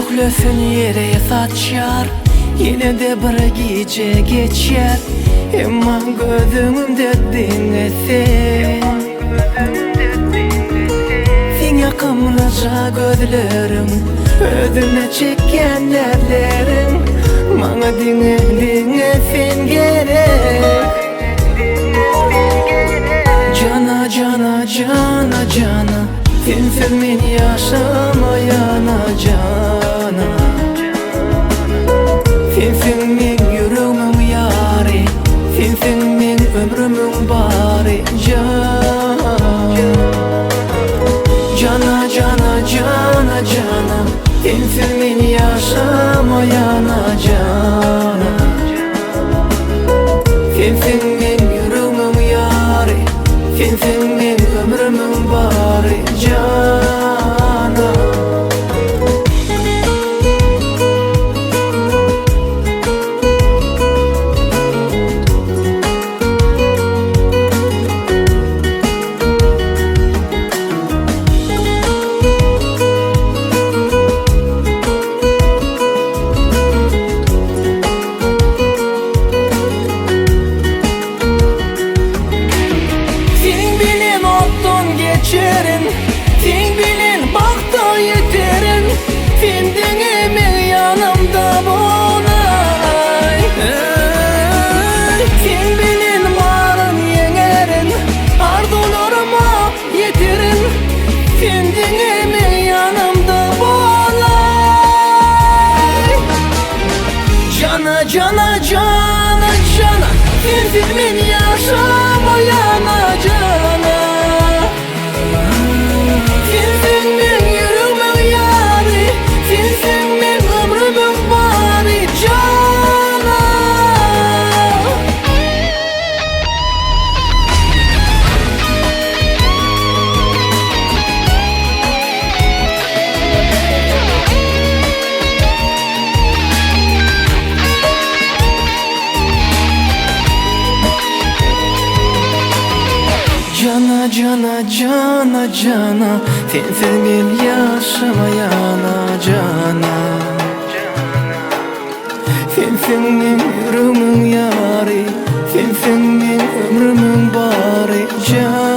Döklösün yere saçar, yine de bir gece geçer. Emma gözümde dinlesin, sen yakımlıca gözlerim, özüne çeken ellerin. Bana dinlesin gerek. Cana cana cana cana, sensiz men yaşamayana cana. Sensin men yüreğimin yari, sensin men ömrümün bari cana. Cana cana cana cana, sensiz men yaşamayana cana. Sensin men yüreğimin yari, sensin men ömrümün bari cana. Sen bilin bakta yeterin, senden emin yanımda bolay. Sen bilin varın yenerin, arzularıma yeterin, senden emin yanımda bolay. Cana cana cana cana, sensiz men yaşamayana cana. Cana cana cana cana, sensiz men yaşamayana cana. Sensin men yüreğimin yari, sensin men ömrümün bari cana.